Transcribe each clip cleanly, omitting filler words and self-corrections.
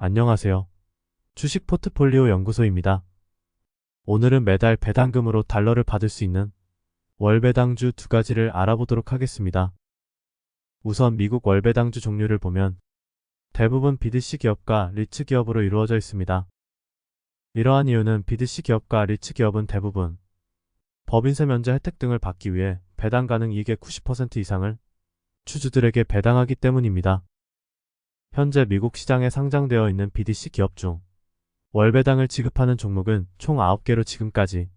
안녕하세요. 주식 포트폴리오 연구소입니다. 오늘은 매달 배당금으로 달러를 받을 수 있는 월배당주 두 가지를 알아보도록 하겠습니다. 우선 미국 월배당주 종류를 보면 대부분 BDC 기업과 리츠 기업으로 이루어져 있습니다. 이러한 이유는 BDC 기업과 리츠 기업은 대부분 법인세 면제 혜택 등을 받기 위해 배당 가능 이익의 90% 이상을 주주들에게 배당하기 때문입니다. 현재 미국 시장에 상장되어 있는 BDC 기업 중 월배당을 지급하는 종목은 총 9개로 지금까지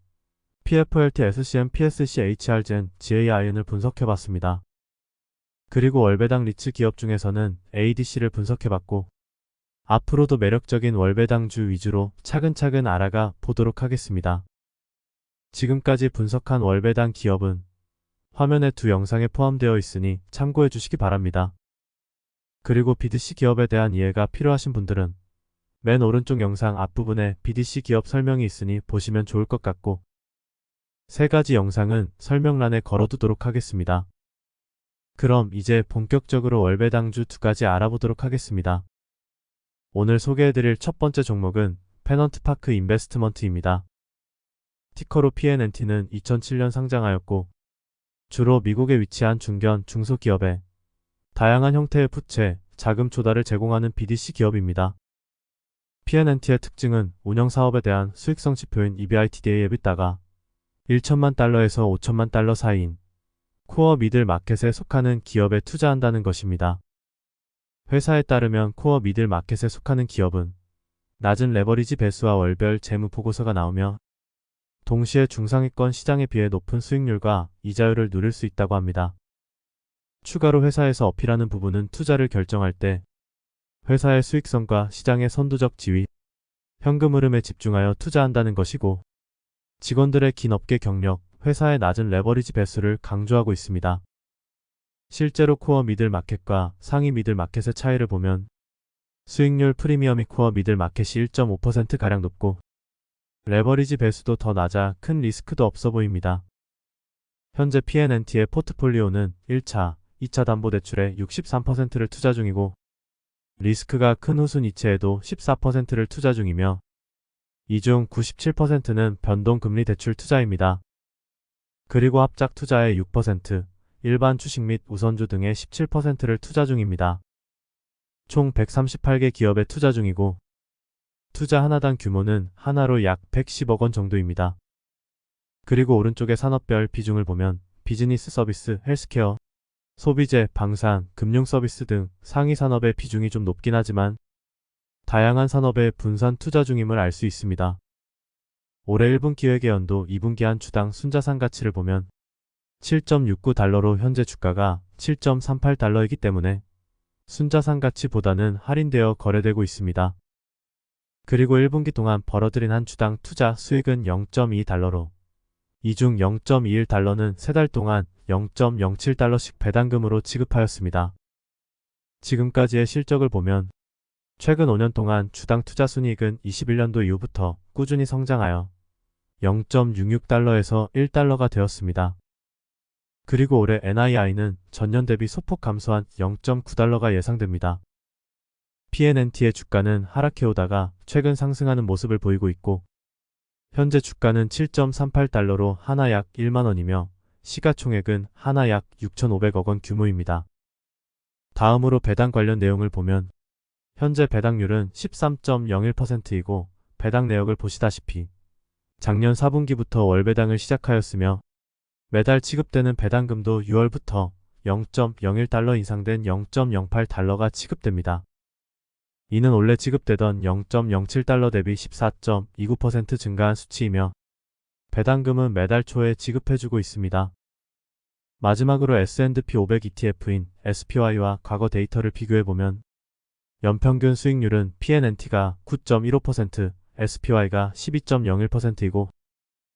PFLT, SCM, PSC, HRGen, GAIN을 분석해봤습니다. 그리고 월배당 리츠 기업 중에서는 ADC를 분석해봤고 앞으로도 매력적인 월배당주 위주로 차근차근 알아가 보도록 하겠습니다. 지금까지 분석한 월배당 기업은 화면의 두 영상에 포함되어 있으니 참고해 주시기 바랍니다. 그리고 BDC 기업에 대한 이해가 필요하신 분들은 맨 오른쪽 영상 앞부분에 BDC 기업 설명이 있으니 보시면 좋을 것 같고 세 가지 영상은 설명란에 걸어두도록 하겠습니다. 그럼 이제 본격적으로 월배당주 두 가지 알아보도록 하겠습니다. 오늘 소개해드릴 첫 번째 종목은 페넌트파크 인베스트먼트입니다. 티커로 PNNT는 2007년 상장하였고 주로 미국에 위치한 중견, 중소기업에 다양한 형태의 부채, 자금 조달을 제공하는 BDC 기업입니다. PNNT의 특징은 운영사업에 대한 수익성 지표인 EBITDA EBITDA가 1천만 달러에서 5천만 달러 사이인 코어 미들 마켓에 속하는 기업에 투자한다는 것입니다. 회사에 따르면 코어 미들 마켓에 속하는 기업은 낮은 레버리지 배수와 월별 재무 보고서가 나오며 동시에 중상위권 시장에 비해 높은 수익률과 이자율을 누릴 수 있다고 합니다. 추가로 회사에서 어필하는 부분은 투자를 결정할 때 회사의 수익성과 시장의 선두적 지위, 현금 흐름에 집중하여 투자한다는 것이고 직원들의 긴 업계 경력, 회사의 낮은 레버리지 배수를 강조하고 있습니다. 실제로 코어 미들 마켓과 상위 미들 마켓의 차이를 보면 수익률 프리미엄이 코어 미들 마켓이 1.5%가량 높고 레버리지 배수도 더 낮아 큰 리스크도 없어 보입니다. 현재 PNNT의 포트폴리오는 1차, 2차 담보대출에 63%를 투자 중이고 리스크가 큰 후순 이체에도 14%를 투자 중이며 이 중 97%는 변동금리 대출 투자입니다. 그리고 합작 투자의 6%, 일반 주식 및 우선주 등의 17%를 투자 중입니다. 총 138개 기업에 투자 중이고 투자 하나당 규모는 하나로 약 110억 원 정도입니다. 그리고 오른쪽의 산업별 비중을 보면 비즈니스 서비스, 헬스케어, 소비재, 방산, 금융 서비스 등 상위 산업의 비중이 좀 높긴 하지만 다양한 산업에 분산 투자 중임을 알 수 있습니다. 올해 1분기 회계연도 2분기 한 주당 순자산 가치를 보면 7.69달러로 현재 주가가 7.38달러이기 때문에 순자산 가치보다는 할인되어 거래되고 있습니다. 그리고 1분기 동안 벌어들인 한 주당 투자 수익은 0.2달러로 이 중 0.21달러는 3달 동안 0.07달러씩 배당금으로 지급하였습니다. 지금까지의 실적을 보면 최근 5년 동안 주당 투자 순이익은 21년도 이후부터 꾸준히 성장하여 0.66달러에서 1달러가 되었습니다. 그리고 올해 NII는 전년 대비 소폭 감소한 0.9달러가 예상됩니다. PNNT의 주가는 하락해오다가 최근 상승하는 모습을 보이고 있고 현재 주가는 7.38달러로 하나 약 1만원이며 시가총액은 하나 약 6,500억 원 규모입니다. 다음으로 배당 관련 내용을 보면 현재 배당률은 13.01%이고 배당 내역을 보시다시피 작년 4분기부터 월배당을 시작하였으며 매달 지급되는 배당금도 6월부터 0.01달러 인상된 0.08달러가 지급됩니다. 이는 원래 지급되던 0.07달러 대비 14.29% 증가한 수치이며 배당금은 매달 초에 지급해주고 있습니다. 마지막으로 S&P 500 ETF인 SPY와 과거 데이터를 비교해보면 연평균 수익률은 PNNT가 9.15%, SPY가 12.01%이고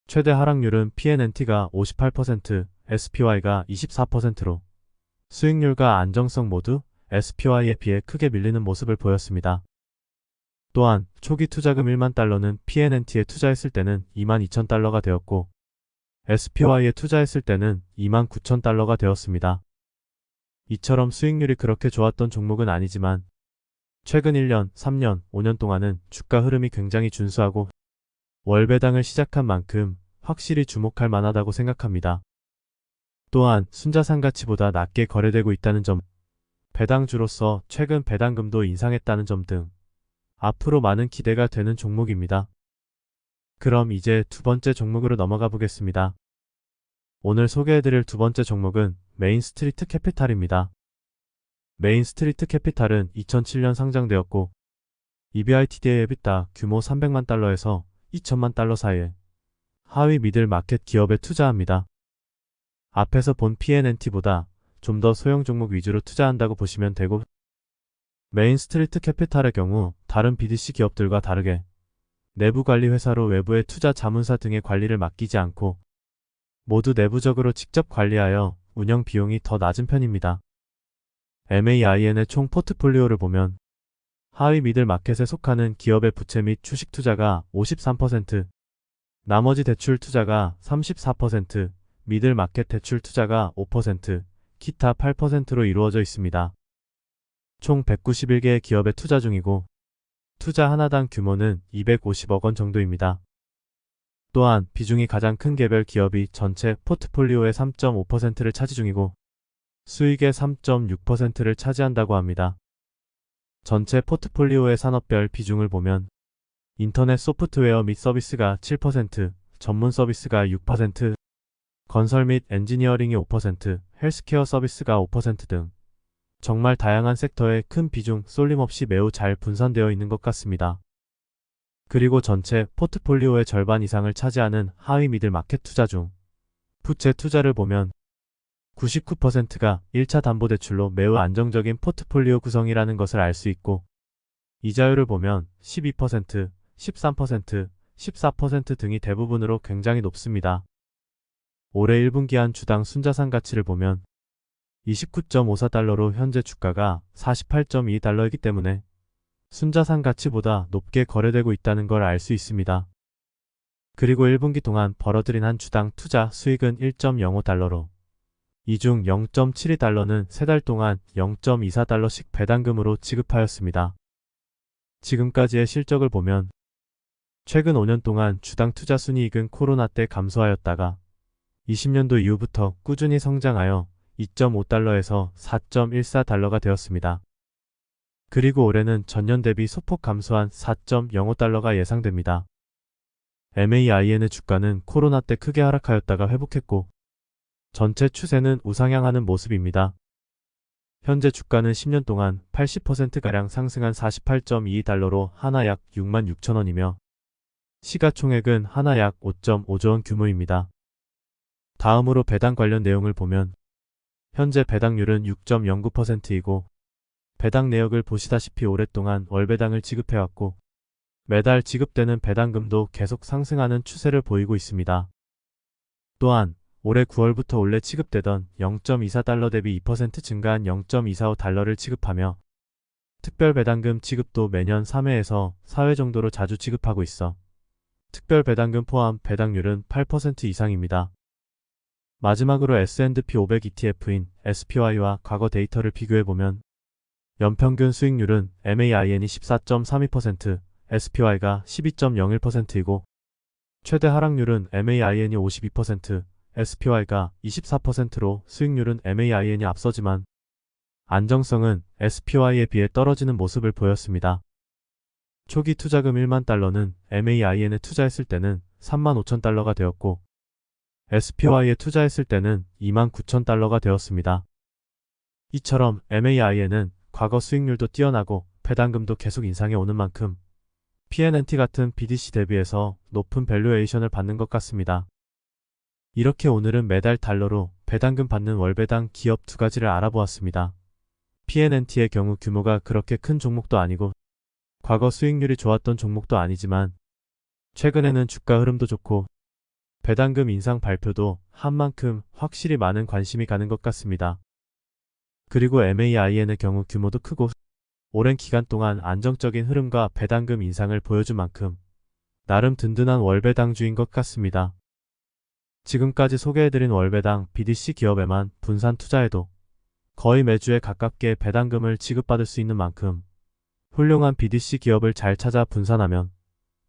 최대 하락률은 PNNT가 58%, SPY가 24%로 수익률과 안정성 모두 SPY에 비해 크게 밀리는 모습을 보였습니다. 또한 초기 투자금 1만 달러는 PNNT에 투자했을 때는 22,000달러가 되었고 SPY에 투자했을 때는 29,000달러가 되었습니다. 이처럼 수익률이 그렇게 좋았던 종목은 아니지만 최근 1년, 3년, 5년 동안은 주가 흐름이 굉장히 준수하고 월 배당을 시작한 만큼 확실히 주목할 만하다고 생각합니다. 또한 순자산 가치보다 낮게 거래되고 있다는 점, 배당주로서 최근 배당금도 인상했다는 점 등 앞으로 많은 기대가 되는 종목입니다. 그럼 이제 두 번째 종목으로 넘어가 보겠습니다. 오늘 소개해드릴 두 번째 종목은 메인스트리트 캐피탈입니다. 메인스트리트 캐피탈은 2007년 상장되었고 EBITDA의 EBITDA 규모 300만 달러에서 2천만 달러 사이에 하위 미들 마켓 기업에 투자합니다. 앞에서 본 PNNT보다 좀 더 소형 종목 위주로 투자한다고 보시면 되고, 메인스트리트 캐피탈의 경우 다른 BDC 기업들과 다르게 내부 관리 회사로 외부의 투자 자문사 등의 관리를 맡기지 않고 모두 내부적으로 직접 관리하여 운영 비용이 더 낮은 편입니다. MAIN의 총 포트폴리오를 보면 하위 미들 마켓에 속하는 기업의 부채 및 주식 투자가 53%, 나머지 대출 투자가 34%, 미들 마켓 대출 투자가 5%, 기타 8%로 이루어져 있습니다. 총 191개의 기업에 투자 중이고 투자 하나당 규모는 250억 원 정도입니다. 또한 비중이 가장 큰 개별 기업이 전체 포트폴리오의 3.5%를 차지 중이고 수익의 3.6%를 차지한다고 합니다. 전체 포트폴리오의 산업별 비중을 보면 인터넷 소프트웨어 및 서비스가 7%, 전문 서비스가 6%, 건설 및 엔지니어링이 5%, 헬스케어 서비스가 5% 등 정말 다양한 섹터에 큰 비중 쏠림 없이 매우 잘 분산되어 있는 것 같습니다. 그리고 전체 포트폴리오의 절반 이상을 차지하는 하위 미들 마켓 투자 중 부채 투자를 보면 99%가 1차 담보대출로 매우 안정적인 포트폴리오 구성이라는 것을 알 수 있고 이자율을 보면 12%, 13%, 14% 등이 대부분으로 굉장히 높습니다. 올해 1분기 한 주당 순자산 가치를 보면 29.54달러로 현재 주가가 48.2달러이기 때문에 순자산 가치보다 높게 거래되고 있다는 걸 알 수 있습니다. 그리고 1분기 동안 벌어들인 한 주당 투자 수익은 1.05달러로 이 중 0.72달러는 3달 동안 0.24달러씩 배당금으로 지급하였습니다. 지금까지의 실적을 보면 최근 5년 동안 주당 투자 순이익은 코로나 때 감소하였다가 20년도 이후부터 꾸준히 성장하여 2.5달러에서 4.14달러가 되었습니다. 그리고 올해는 전년 대비 소폭 감소한 4.05달러가 예상됩니다. MAIN의 주가는 코로나 때 크게 하락하였다가 회복했고 전체 추세는 우상향하는 모습입니다. 현재 주가는 10년 동안 80%가량 상승한 48.22달러로 하나 약 66,000원이며 시가총액은 하나 약 5.5조 원 규모입니다. 다음으로 배당 관련 내용을 보면 현재 배당률은 6.09%이고 배당 내역을 보시다시피 오랫동안 월배당을 지급해왔고 매달 지급되는 배당금도 계속 상승하는 추세를 보이고 있습니다. 또한 올해 9월부터 원래 지급되던 0.24달러 대비 2% 증가한 0.245달러를 지급하며 특별 배당금 지급도 매년 3회에서 4회 정도로 자주 지급하고 있어 특별 배당금 포함 배당률은 8% 이상입니다. 마지막으로 S&P 500 ETF인 SPY와 과거 데이터를 비교해보면 연평균 수익률은 MAIN이 14.32%, SPY가 12.01%이고 최대 하락률은 MAIN이 52%, SPY가 24%로 수익률은 MAIN이 앞서지만 안정성은 SPY에 비해 떨어지는 모습을 보였습니다. 초기 투자금 1만 달러는 MAIN에 투자했을 때는 35,000달러가 되었고 SPY에 투자했을 때는 29,000달러가 되었습니다. 이처럼 MAIN은 과거 수익률도 뛰어나고 배당금도 계속 인상해 오는 만큼 PNNT 같은 BDC 대비해서 높은 밸류에이션을 받는 것 같습니다. 이렇게 오늘은 매달 달러로 배당금 받는 월배당 기업 두 가지를 알아보았습니다. PNNT의 경우 규모가 그렇게 큰 종목도 아니고 과거 수익률이 좋았던 종목도 아니지만 최근에는 주가 흐름도 좋고 배당금 인상 발표도 한 만큼 확실히 많은 관심이 가는 것 같습니다. 그리고 MAIN의 경우 규모도 크고 오랜 기간 동안 안정적인 흐름과 배당금 인상을 보여준 만큼 나름 든든한 월배당주인 것 같습니다. 지금까지 소개해드린 월배당 BDC 기업에만 분산 투자해도 거의 매주에 가깝게 배당금을 지급받을 수 있는 만큼 훌륭한 BDC 기업을 잘 찾아 분산하면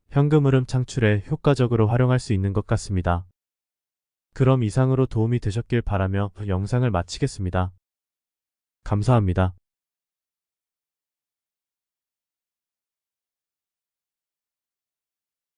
현금 흐름 창출에 효과적으로 활용할 수 있는 것 같습니다. 그럼 이상으로 도움이 되셨길 바라며 영상을 마치겠습니다. 감사합니다.